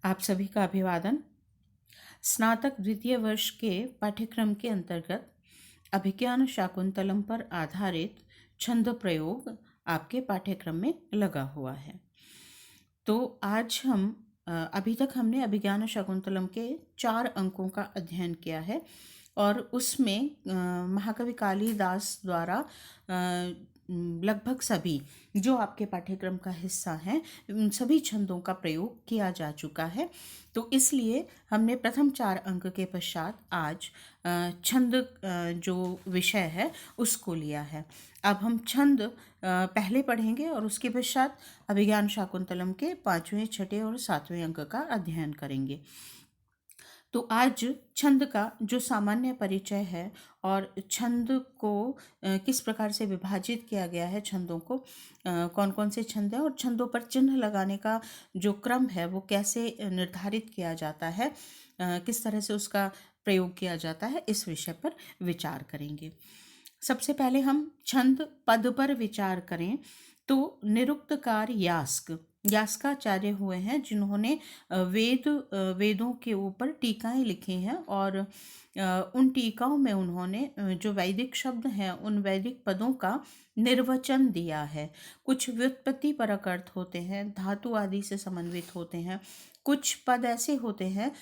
आप सभी का अभिवादन। स्नातक द्वितीय वर्ष के पाठ्यक्रम के अंतर्गत अभिज्ञान शाकुंतलम पर आधारित छंद प्रयोग आपके पाठ्यक्रम में लगा हुआ है। तो आज अभी तक हमने अभिज्ञान शाकुंतलम के 4 अंकों का अध्ययन किया है और उसमें महाकवि कालिदास द्वारा लगभग सभी जो आपके पाठ्यक्रम का हिस्सा हैं उन सभी छंदों का प्रयोग किया जा चुका है। तो इसलिए हमने प्रथम 4 अंक के पश्चात आज छंद जो विषय है उसको लिया है। अब हम छंद पहले पढ़ेंगे और उसके पश्चात अभिज्ञान शाकुंतलम के 5वें, 6ठे और 7वें अंक का अध्ययन करेंगे। तो आज छंद का जो सामान्य परिचय है और छंद को किस प्रकार से विभाजित किया गया है, छंदों को कौन कौन से छंद हैं और छंदों पर चिन्ह लगाने का जो क्रम है वो कैसे निर्धारित किया जाता है, किस तरह से उसका प्रयोग किया जाता है, इस विषय पर विचार करेंगे। सबसे पहले हम छंद पद पर विचार करें तो निरुक्तकार यास्काचार्य हुए हैं जिन्होंने वेदों के ऊपर टीकाएं लिखी हैं और उन टीकाओं में उन्होंने जो वैदिक शब्द हैं उन वैदिक पदों का निर्वचन दिया है। कुछ व्युत्पत्ति परक अर्थ होते हैं, धातु आदि से समन्वित होते हैं। कुछ पद ऐसे होते हैं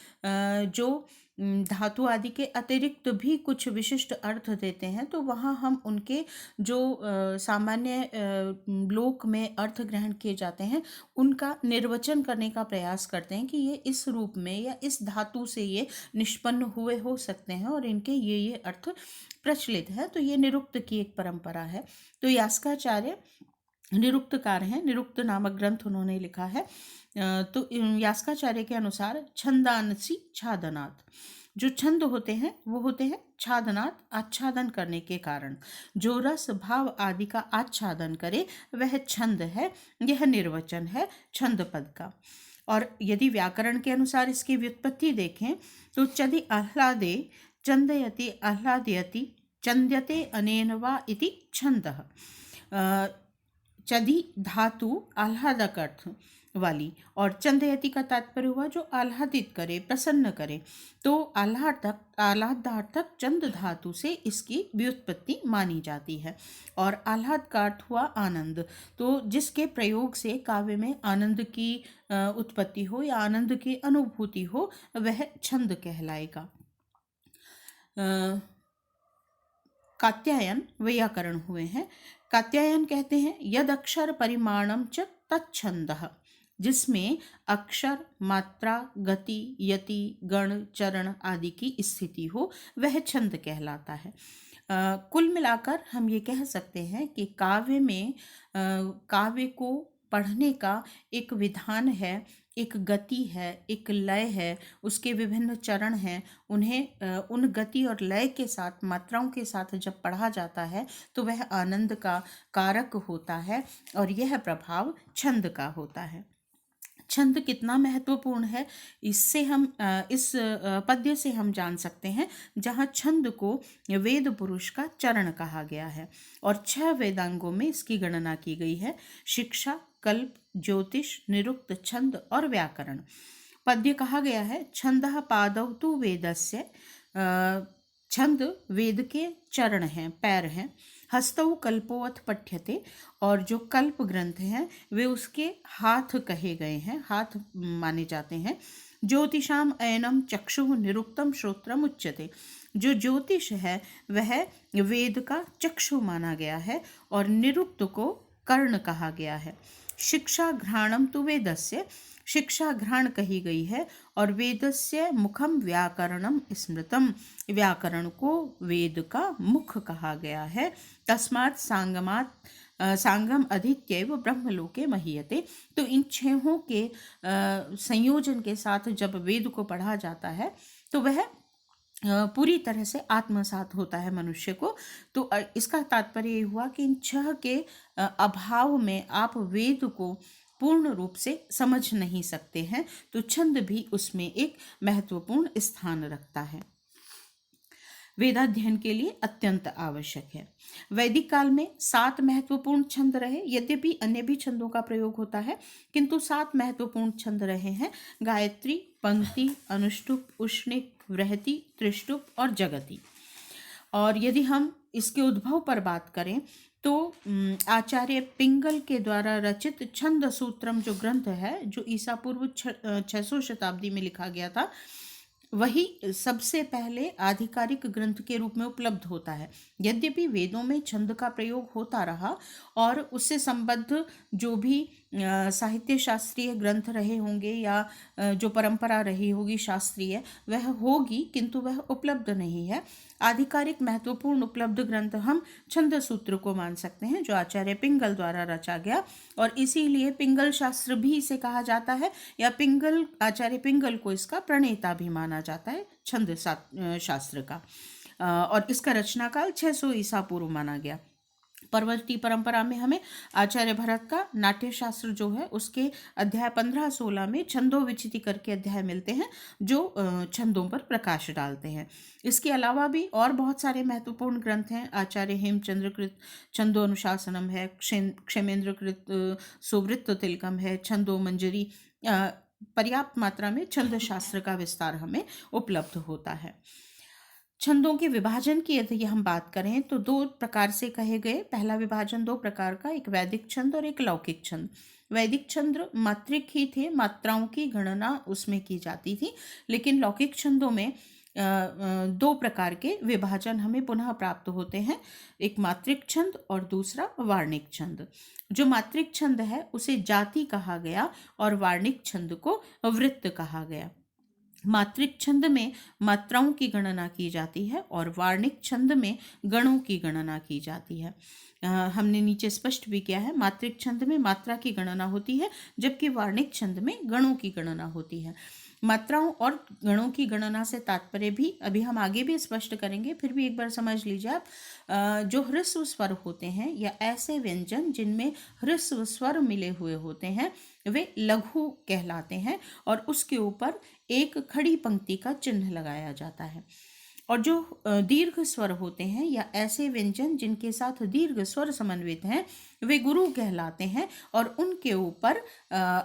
जो धातु आदि के अतिरिक्त भी कुछ विशिष्ट अर्थ देते हैं, तो वहाँ हम उनके जो सामान्य लोक में अर्थ ग्रहण किए जाते हैं उनका निर्वचन करने का प्रयास करते हैं कि ये इस रूप में या इस धातु से ये निष्पन्न हुए हो सकते हैं और इनके ये अर्थ प्रचलित है। तो ये निरुक्त की एक परंपरा है। तो यास्काचार्य निरुक्तकार हैं, निरुक्त नामक ग्रंथ उन्होंने लिखा है। तो यास्काचार्य के अनुसार छंदांसी छादनात्, जो छंद होते हैं वो होते हैं छादनात्, आच्छादन करने के कारण। जो रस भाव आदि का आच्छादन करे वह छंद है। यह निर्वचन है छंद पद का। और यदि व्याकरण के अनुसार इसकी व्युत्पत्ति देखें तो चदि आह्लादे चंदयति आह्लादयति चंद्यते अनेन वा इति छंदः। चदि धातु आह्लादक अर्थ वाली और चंदयति का तात्पर्य हुआ जो आह्लादित करे, प्रसन्न करे। तो आह्लादार्थक चंद धातु से इसकी व्युत्पत्ति मानी जाती है और आह्लाद का अर्थ हुआ आनंद। तो जिसके प्रयोग से काव्य में आनंद की उत्पत्ति हो या आनंद की अनुभूति हो वह छंद कहलाएगा। कात्यायन वैयाकरण हुए हैं। कात्यायन कहते हैं यद अक्षर परिमाणम च तच्छंदः, जिसमें अक्षर, मात्रा, गति, यति, गण, चरण आदि की स्थिति हो वह छंद कहलाता है। कुल मिलाकर हम ये कह सकते हैं कि काव्य में काव्य को पढ़ने का एक विधान है, एक गति है, एक लय है, उसके विभिन्न चरण हैं। उन्हें उन गति और लय के साथ, मात्राओं के साथ जब पढ़ा जाता है तो वह आनंद का कारक होता है और यह प्रभाव छंद का होता है। छंद कितना महत्वपूर्ण है इससे हम इस पद्य से हम जान सकते हैं, जहाँ छंद को वेद पुरुष का चरण कहा गया है और 6 वेदांगों में इसकी गणना की गई है: शिक्षा, कल्प, ज्योतिष, निरुक्त, छंद और व्याकरण। पद्य कहा गया है छंदः पादौ तु वेदस्य, छंद वेद के चरण हैं, पैर हैं। हस्तौ कल्पोऽथ पठ्यते, और जो कल्प ग्रंथ हैं वे उसके हाथ कहे गए हैं, हाथ माने जाते हैं। ज्योतिषाम अयनम चक्षुः निरुक्तम श्रोत्रम उच्यते, जो ज्योतिष है वह वेद का चक्षु माना गया है और निरुक्त को कर्ण कहा गया है। शिक्षा घ्राणम तु वेदस्य, शिक्षा घ्राण कही गई है और वेदस्य मुखम व्याकरणम स्मृतम, व्याकरण को वेद का मुख कहा गया है। तस्मात् सांगम अधीत्यैव ब्रह्मलोके महीयते, तो इन 6 के संयोजन के साथ जब वेद को पढ़ा जाता है तो वह पूरी तरह से आत्मसात होता है मनुष्य को। तो इसका तात्पर्य ये हुआ कि इन 6 के अभाव में आप वेद को पूर्ण रूप से समझ नहीं सकते हैं, तो छंद भी उसमें एक महत्वपूर्ण स्थान रखता है। वेदाध्ययन के लिए अत्यंत आवश्यक है। वैदिक काल में 7 महत्वपूर्ण छंद रहे, यद्यपि अन्य भी छंदों का प्रयोग होता है, किंतु 7 महत्वपूर्ण छंद रहे हैं: गायत्री, पंक्ति, अनुष्टुप, उष्णिक, वृहति, त्रिष्टुप और जगति। और यदि हम इसके उद्भव पर बात करें तो आचार्य पिंगल के द्वारा रचित छंद सूत्रम जो ग्रंथ है, जो ईसा पूर्व 600 शताब्दी में लिखा गया था, वही सबसे पहले आधिकारिक ग्रंथ के रूप में उपलब्ध होता है। यद्यपि वेदों में छंद का प्रयोग होता रहा और उससे संबद्ध जो भी साहित्य शास्त्रीय ग्रंथ रहे होंगे या जो परंपरा रही होगी शास्त्रीय, वह होगी, किंतु वह उपलब्ध नहीं है। आधिकारिक महत्वपूर्ण उपलब्ध ग्रंथ हम छंद सूत्र को मान सकते हैं, जो आचार्य पिंगल द्वारा रचा गया, और इसीलिए पिंगल शास्त्र भी इसे कहा जाता है, या आचार्य पिंगल को इसका प्रणेता भी माना जाता है छंद शास्त्र का। और इसका रचना काल 600 ईसा पूर्व माना गया। परवर्ती परंपरा में हमें आचार्य भरत का नाट्य शास्त्र जो है, उसके अध्याय 15-16 में छंदो विचिति करके अध्याय मिलते हैं, जो छंदों पर प्रकाश डालते हैं। इसके अलावा भी और बहुत सारे महत्वपूर्ण ग्रंथ हैं। आचार्य हेमचंद्र कृत छंदो अनुशासनम है, क्षेमेंद्र कृत सुवृत्त तिलकम है, छंदो मंजरी। पर्याप्त मात्रा में छंद शास्त्र का विस्तार हमें उपलब्ध होता है। छंदों के विभाजन की यदि हम बात करें तो 2 प्रकार से कहे गए। पहला विभाजन 2 प्रकार का, एक वैदिक छंद और एक लौकिक छंद। वैदिक छंद मात्रिक ही थे, मात्राओं की गणना उसमें की जाती थी, लेकिन लौकिक छंदों में 2 प्रकार के विभाजन हमें पुनः प्राप्त होते हैं, एक मात्रिक छंद और दूसरा वार्णिक छंद। जो मात्रिक छंद है उसे जाति कहा गया और वार्णिक छंद को वृत्त कहा गया। मात्रिक छंद में मात्राओं की गणना की जाती है और वार्णिक छंद में गणों की गणना की जाती है। हमने नीचे स्पष्ट भी किया है, मात्रिक छंद में मात्रा की गणना होती है, जबकि वार्णिक छंद में गणों की गणना होती है। मात्राओं और गणों की गणना से तात्पर्य भी अभी हम आगे भी स्पष्ट करेंगे, फिर भी एक बार समझ लीजिए आप। जो ह्रस्व स्वर होते हैं या ऐसे व्यंजन जिनमें ह्रस्व स्वर मिले हुए होते हैं, वे लघु कहलाते हैं और उसके ऊपर एक खड़ी पंक्ति का चिन्ह लगाया जाता है। और जो दीर्घ स्वर होते हैं या ऐसे व्यंजन जिनके साथ दीर्घ स्वर समन्वित हैं, वे गुरु कहलाते हैं और उनके ऊपर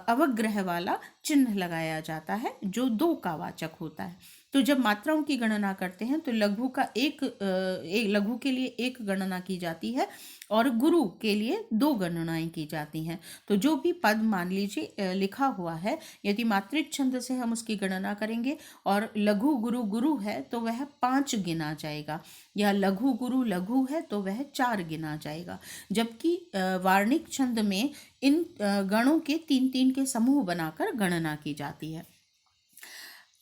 अवग्रह वाला चिन्ह लगाया जाता है, जो 2 का वाचक होता है। तो जब मात्राओं की गणना करते हैं तो लघु का एक लघु के लिए 1 गणना की जाती है और गुरु के लिए 2 गणनाएं की जाती हैं। तो जो भी पद मान लीजिए लिखा हुआ है, यदि मात्रिक छंद से हम उसकी गणना करेंगे और लघु गुरु गुरु है तो वह 5 गिना जाएगा, या लघु गुरु लघु है तो वह 4 गिना जाएगा। जबकि वार्णिक छंद में इन गणों के 3-3 के समूह बनाकर गणना की जाती है।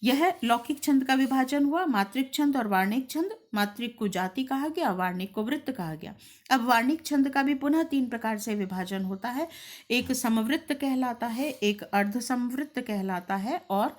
यह लौकिक छंद का विभाजन हुआ, मात्रिक छंद और वार्णिक छंद। मात्रिक को जाति कहा गया, वार्णिक को वृत्त कहा गया। अब वार्णिक छंद का भी पुनः 3 प्रकार से विभाजन होता है, एक समवृत्त कहलाता है, एक अर्ध समवृत्त कहलाता है और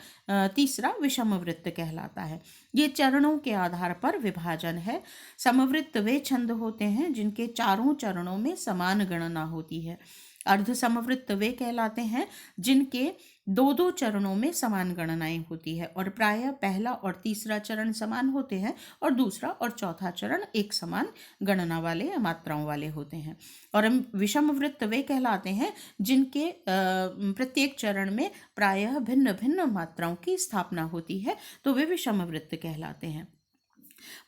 तीसरा विषमवृत्त कहलाता है। ये चरणों के आधार पर विभाजन है। समवृत्त वे छंद होते हैं जिनके चारों चरणों में समान गणना होती है। अर्ध समवृत्त वे कहलाते हैं जिनके 2-2 चरणों में समान गणनाएं होती है और प्रायः पहला और तीसरा चरण समान होते हैं और दूसरा और चौथा चरण एक समान गणना वाले या मात्राओं वाले होते हैं। और विषमवृत्त वे कहलाते हैं जिनके प्रत्येक चरण में प्रायः भिन्न भिन्न मात्राओं की स्थापना होती है, तो वे विषमवृत्त कहलाते हैं।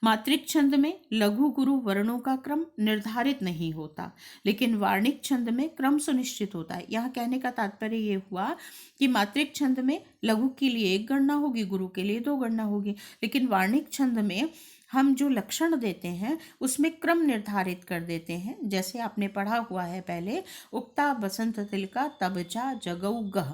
मात्रिक छंद में लघु गुरु वर्णों का क्रम निर्धारित नहीं होता, लेकिन वार्णिक छंद में क्रम सुनिश्चित होता है। यहाँ कहने का तात्पर्य ये हुआ कि मात्रिक छंद में लघु के लिए 1 गणना होगी, गुरु के लिए 2 गणना होगी, लेकिन वार्णिक छंद में हम जो लक्षण देते हैं उसमें क्रम निर्धारित कर देते हैं। जैसे आपने पढ़ा हुआ है पहले, उक्ता बसंत तिलका तबचा जगऊ गह,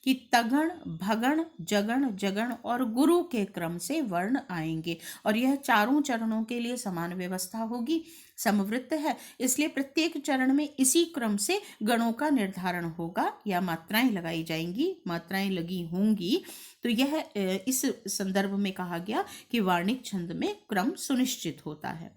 कि तगण, भगण, जगण, जगण और गुरु के क्रम से वर्ण आएंगे और यह चारों चरणों के लिए समान व्यवस्था होगी। समवृत्त है इसलिए प्रत्येक चरण में इसी क्रम से गणों का निर्धारण होगा या मात्राएं लगाई जाएंगी, मात्राएं लगी होंगी। तो यह इस संदर्भ में कहा गया कि वार्णिक छंद में क्रम सुनिश्चित होता है।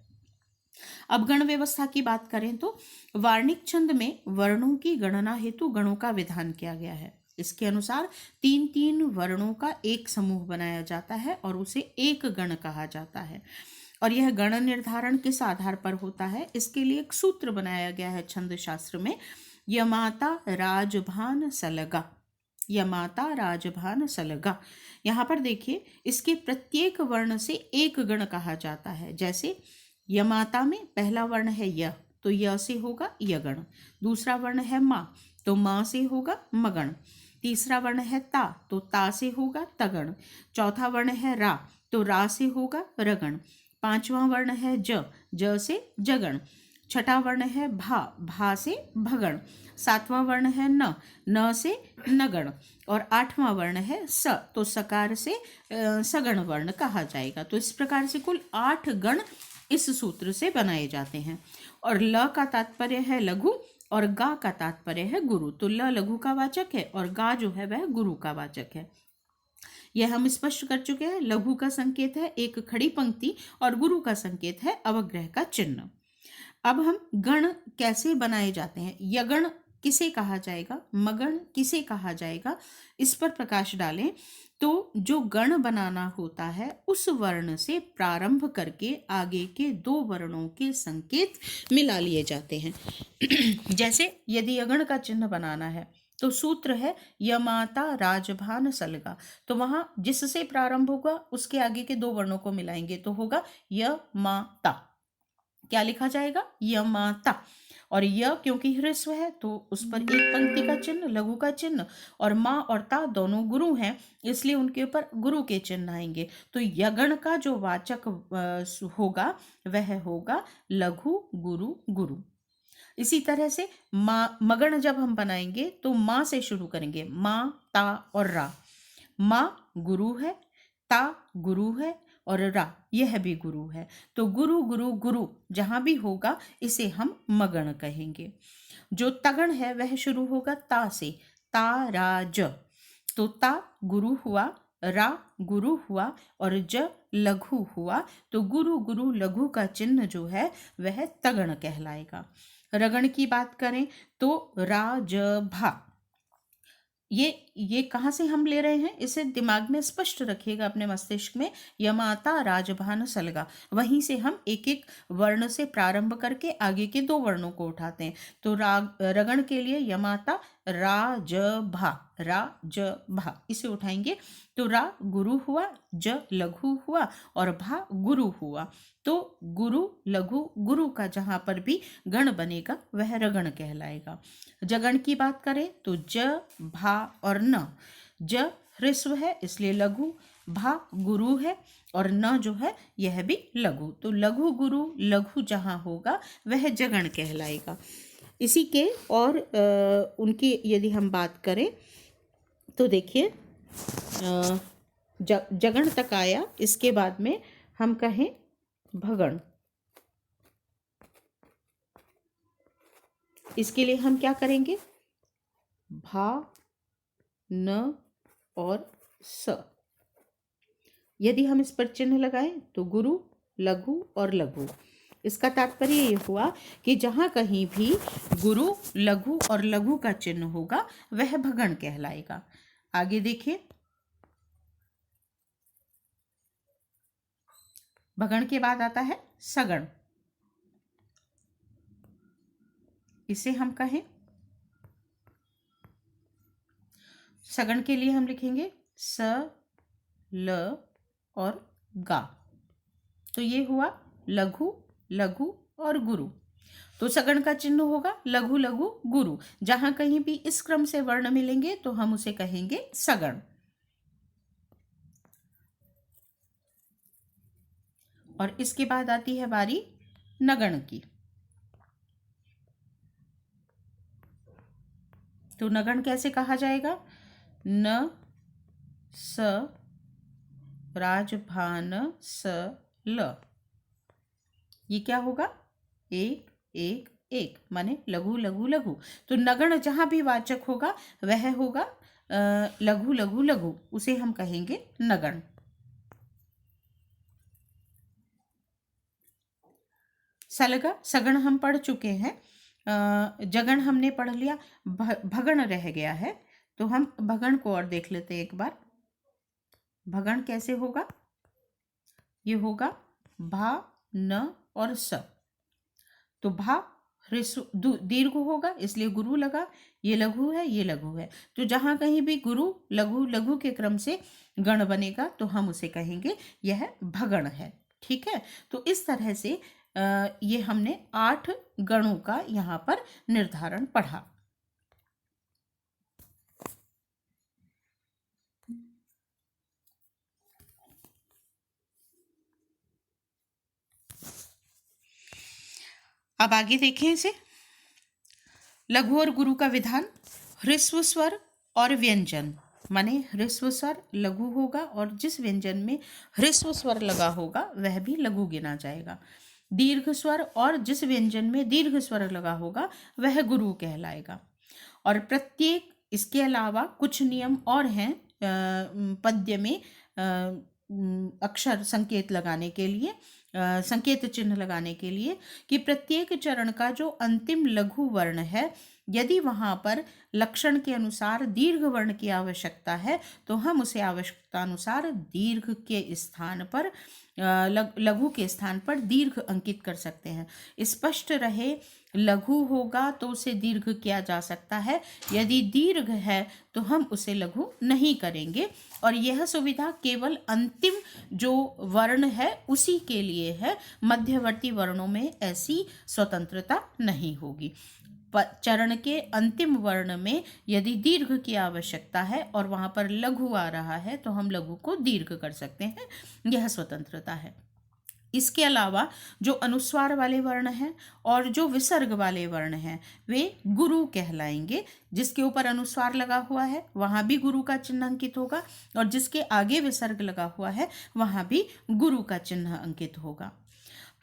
अब गण व्यवस्था की बात करें तो वार्णिक छंद में वर्णों की गणना हेतु गणों का विधान किया गया है। इसके अनुसार 3-3 वर्णों का एक समूह बनाया जाता है और उसे एक गण कहा जाता है। और यह गण निर्धारण किस आधार पर होता है, इसके लिए एक सूत्र बनाया गया है छंद शास्त्र में, यमाता राजभान सलगा। यमाता राजभान सलगा। यहाँ पर देखिए, इसके प्रत्येक वर्ण से एक गण कहा जाता है। जैसे यमाता में पहला वर्ण है य, तो य से होगा यगण। दूसरा वर्ण है मा, तो माँ से होगा मगण। तीसरा वर्ण है ता, तो ता से होगा तगण। चौथा वर्ण है रा, तो रा से होगा रगण। पांचवा वर्ण है ज, ज से जगण। छठा वर्ण है भा, भा से भगण। सातवां वर्ण है न, न से नगण। और आठवां वर्ण है स, तो सकार से सगण वर्ण कहा जाएगा। तो इस प्रकार से कुल 8 गण इस सूत्र से बनाए जाते हैं। और ल का तात्पर्य है लघु और गा का तात्पर्य है गुरु। तो ल लघु का वाचक है और गा जो है वह गुरु का वाचक है। यह हम स्पष्ट कर चुके हैं। लघु का संकेत है एक खड़ी पंक्ति और गुरु का संकेत है अवग्रह का चिन्ह। अब हम गण कैसे बनाए जाते हैं, यगण किसे कहा जाएगा, मगण किसे कहा जाएगा, इस पर प्रकाश डालें। तो जो गण बनाना होता है उस वर्ण से प्रारंभ करके आगे के 2 वर्णों के संकेत मिला लिए जाते हैं। जैसे यदि यगण का चिन्ह बनाना है तो सूत्र है यमाता राजभान सलगा। तो वहां जिससे प्रारंभ होगा उसके आगे के 2 वर्णों को मिलाएंगे तो होगा यमाता। क्या लिखा जाएगा, यमाता। और य क्योंकि ह्रस्व है तो उस पर एक पंक्ति का चिन्ह, लघु का चिन्ह, और माँ और ता दोनों गुरु हैं इसलिए उनके ऊपर गुरु के चिन्ह आएंगे। तो यगण का जो वाचक होगा वह होगा लघु गुरु गुरु। इसी तरह से माँ मगण जब हम बनाएंगे तो माँ से शुरू करेंगे, माँ ता और रा। माँ गुरु है, ता गुरु है और रा यह भी गुरु है। तो गुरु गुरु गुरु जहां भी होगा इसे हम मगण कहेंगे। जो तगण है वह शुरू होगा ता से, ता रा ज। तो ता गुरु हुआ, रा गुरु हुआ और ज लघु हुआ। तो गुरु गुरु लघु का चिन्ह जो है वह तगण कहलाएगा। रगण की बात करें तो रा ज भा, ये कहाँ से हम ले रहे हैं, इसे दिमाग में स्पष्ट रखिएगा अपने मस्तिष्क में। यमाता राजभान सलगा, वहीं से हम एक एक वर्ण से प्रारंभ करके आगे के 2 वर्णों को उठाते हैं। तो रगण के लिए यमाता रा ज भा, रा ज भा इसे उठाएंगे। तो रा गुरु हुआ, ज लघु हुआ और भा गुरु हुआ। तो गुरु लघु गुरु का जहां पर भी गण बनेगा वह रगण कहलाएगा। जगण की बात करें तो ज भा और न। ज ह्रस्व है इसलिए लघु, भा गुरु है और न जो है यह भी लघु। तो लघु गुरु लघु जहां होगा वह जगण कहलाएगा। इसी के और उनकी यदि हम बात करें तो देखिए जगण तक आया, इसके बाद में हम कहें भगण। इसके लिए हम क्या करेंगे, भा न और स। यदि हम इस पर चिन्ह लगाएं तो गुरु लघु और लघु। इसका तात्पर्य ये हुआ कि जहां कहीं भी गुरु लघु और लघु का चिन्ह होगा वह भगण कहलाएगा। आगे देखिए, भगण के बाद आता है सगण। इसे हम कहें, सगण के लिए हम लिखेंगे स ल और गा। तो ये हुआ लघु लघु और गुरु। तो सगण का चिन्ह होगा लघु लघु गुरु। जहां कहीं भी इस क्रम से वर्ण मिलेंगे तो हम उसे कहेंगे सगण। और इसके बाद आती है बारी नगण की। तो नगण कैसे कहा जाएगा, न स राजभान स ल। ये क्या होगा, 1 1 1 माने लघु लघु लघु। तो नगण जहां भी वाचक होगा वह होगा लघु लघु लघु, उसे हम कहेंगे नगण। सलगा सगण हम पढ़ चुके हैं, जगण हमने पढ़ लिया, भगण रह गया है। तो हम भगण को और देख लेते हैं एक बार। भगण कैसे होगा, ये होगा भा न और स। तो भा ह्रस्व दीर्घ होगा, इसलिए गुरु लगा। ये लघु है, ये लघु है। तो जहाँ कहीं भी गुरु लघु लघु के क्रम से गण बनेगा तो हम उसे कहेंगे यह भगण है। ठीक है, तो इस तरह से ये हमने 8 गणों का यहाँ पर निर्धारण पढ़ा। अब आगे देखें इसे। लघु और गुरु का विधान। ह्रस्व स्वर और व्यंजन, माने ह्रस्व स्वर लघु होगा और जिस व्यंजन में ह्रस्व स्वर लगा होगा वह भी लघु गिना जाएगा। दीर्घ स्वर और जिस व्यंजन में दीर्घ स्वर लगा होगा वह गुरु कहलाएगा। और प्रत्येक, इसके अलावा कुछ नियम और हैं पद्य में अक्षर संकेत लगाने के लिए, संकेत चिन्ह लगाने के लिए, कि प्रत्येक चरण का जो अंतिम लघु वर्ण है, यदि वहाँ पर लक्षण के अनुसार दीर्घ वर्ण की आवश्यकता है तो हम उसे आवश्यकता अनुसार दीर्घ के स्थान पर लघु के स्थान पर दीर्घ अंकित कर सकते हैं। स्पष्ट रहे, लघु होगा तो उसे दीर्घ किया जा सकता है, यदि दीर्घ है तो हम उसे लघु नहीं करेंगे। और यह सुविधा केवल अंतिम जो वर्ण है उसी के लिए है, मध्यवर्ती वर्णों में ऐसी स्वतंत्रता नहीं होगी। चरण के अंतिम वर्ण में यदि दीर्घ की आवश्यकता है और वहाँ पर लघु आ रहा है तो हम लघु को दीर्घ कर सकते हैं, यह स्वतंत्रता है। इसके अलावा जो अनुस्वार वाले वर्ण हैं और जो विसर्ग वाले वर्ण हैं वे गुरु कहलाएंगे। जिसके ऊपर अनुस्वार लगा हुआ है वहाँ भी गुरु का चिन्ह अंकित होगा और जिसके आगे विसर्ग लगा हुआ है वहाँ भी गुरु का चिन्ह अंकित होगा।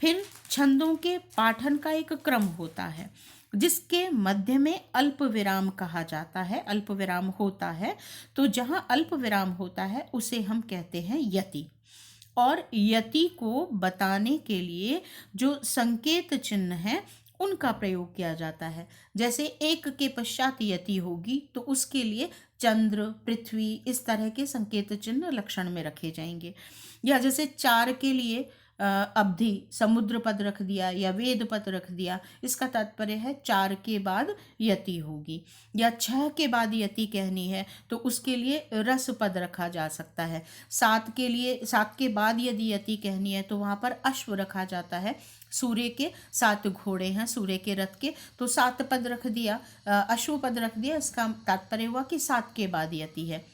फिर छंदों के पाठन का एक क्रम होता है जिसके मध्य में अल्प विराम कहा जाता है, अल्प विराम होता है। तो जहाँ अल्प विराम होता है उसे हम कहते हैं यति। और यति को बताने के लिए जो संकेत चिन्ह हैं उनका प्रयोग किया जाता है। जैसे एक के पश्चात यति होगी तो उसके लिए चंद्र, पृथ्वी, इस तरह के संकेत चिन्ह लक्षण में रखे जाएंगे। या जैसे 4 के लिए अवधि समुद्र पद रख दिया या वेद पद रख दिया, इसका तात्पर्य है 4 के बाद यति होगी। या 6 के बाद यति कहनी है तो उसके लिए रस पद रखा जा सकता है। 7 के लिए, 7 के बाद यदि यति कहनी है तो वहाँ पर अश्व रखा जाता है। सूर्य के 7 घोड़े हैं, सूर्य के रथ के, तो 7 पद रख दिया, अश्व पद रख दिया, इसका तात्पर्य हुआ कि 7 के बाद यति है।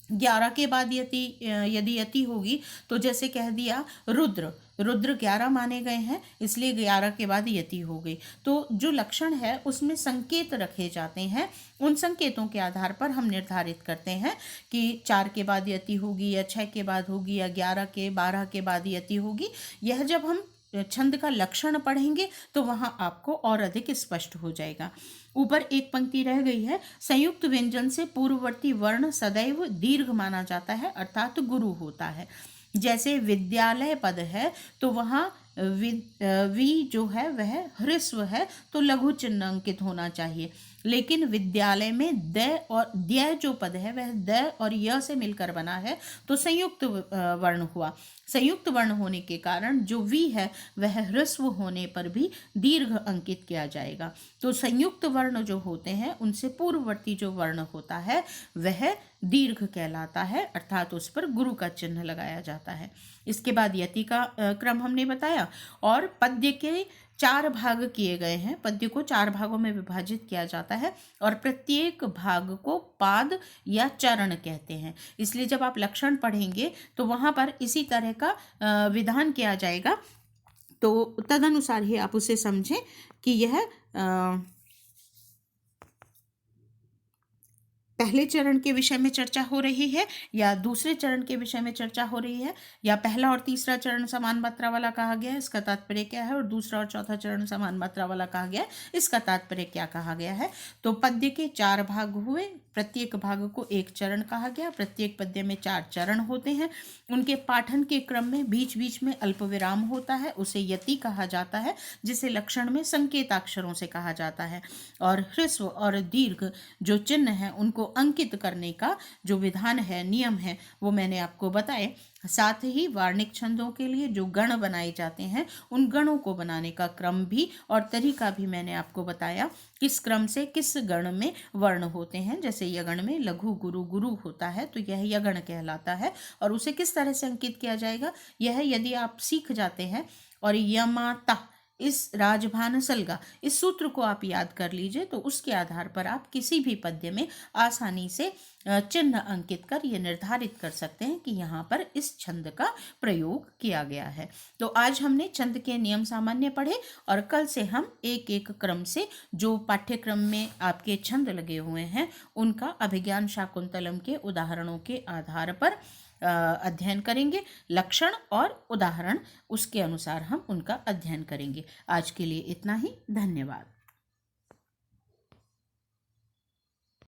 11 के बाद यदि यति होगी तो जैसे कह दिया रुद्र, रुद्र 11 माने गए हैं इसलिए 11 के बाद यति हो गई। तो जो लक्षण है उसमें संकेत रखे जाते हैं, उन संकेतों के आधार पर हम निर्धारित करते हैं कि 4 के बाद यति होगी या 6 के बाद होगी या 11 के 12 के बाद यति होगी। यह जब हम छंद का लक्षण पढ़ेंगे तो वहाँ आपको और अधिक स्पष्ट हो जाएगा। ऊपर एक पंक्ति रह गई है, संयुक्त व्यंजन से पूर्ववर्ती वर्ण सदैव दीर्घ माना जाता है अर्थात गुरु होता है। जैसे विद्यालय पद है तो वहाँ वी जो है वह ह्रस्व है तो लघु चिन्ह अंकित होना चाहिए। लेकिन विद्यालय में द और द्य जो पद है वह द और य से मिलकर बना है तो संयुक्त वर्ण हुआ। संयुक्त वर्ण होने के कारण जो वी है वह ह्रस्व होने पर भी दीर्घ अंकित किया जाएगा। तो संयुक्त वर्ण जो होते हैं उनसे पूर्ववर्ती जो वर्ण होता है वह दीर्घ कहलाता है अर्थात उस पर गुरु का चिन्ह लगाया जाता है। इसके बाद यति का क्रम हमने बताया और पद्य के 4 भाग किए गए हैं। पद्य को 4 भागों में विभाजित किया जाता है और प्रत्येक भाग को पाद या चरण कहते हैं। इसलिए जब आप लक्षण पढ़ेंगे तो वहाँ पर इसी तरह का विधान किया जाएगा, तो तदनुसार ही आप उसे समझें कि यह पहले चरण के विषय में चर्चा हो रही है या दूसरे चरण के विषय में चर्चा हो रही है, या पहला और तीसरा चरण समान मात्रा वाला कहा गया है, इसका तात्पर्य क्या है, और दूसरा और चौथा चरण समान मात्रा वाला कहा गया है, इसका तात्पर्य क्या कहा गया है। तो पद्य के 4 भाग हुए, प्रत्येक भाग को एक चरण कहा गया। प्रत्येक पद्य में 4 चरण होते हैं। उनके पाठन के क्रम में बीच बीच में अल्प विराम होता है, उसे यति कहा जाता है, जिसे लक्षण में संकेताक्षरों से कहा जाता है। और ह्रस्व और दीर्घ जो चिन्ह है उनको अंकित करने का जो विधान है, नियम है, वो मैंने आपको बताए। साथ ही वार्णिक छंदों के लिए जो गण बनाए जाते हैं उन गणों को बनाने का क्रम भी और तरीका भी मैंने आपको बताया, किस क्रम से किस गण में वर्ण होते हैं। जैसे यगण में लघु गुरु गुरु होता है तो यह यगण कहलाता है, और उसे किस तरह से अंकित किया जाएगा यह यदि आप सीख जाते हैं और यमाता इस राजभान सलगा इस सूत्र को आप याद कर लीजिए तो उसके आधार पर आप किसी भी पद्य में आसानी से चिन्ह अंकित कर ये निर्धारित कर सकते हैं कि यहाँ पर इस छंद का प्रयोग किया गया है। तो आज हमने छंद के नियम सामान्य पढ़े और कल से हम एक एक क्रम से जो पाठ्यक्रम में आपके छंद लगे हुए हैं उनका अभिज्ञान शाकुंतलम के उदाहरणों के आधार पर अध्ययन करेंगे। लक्षण और उदाहरण उसके अनुसार हम उनका अध्ययन करेंगे। आज के लिए इतना ही। धन्यवाद।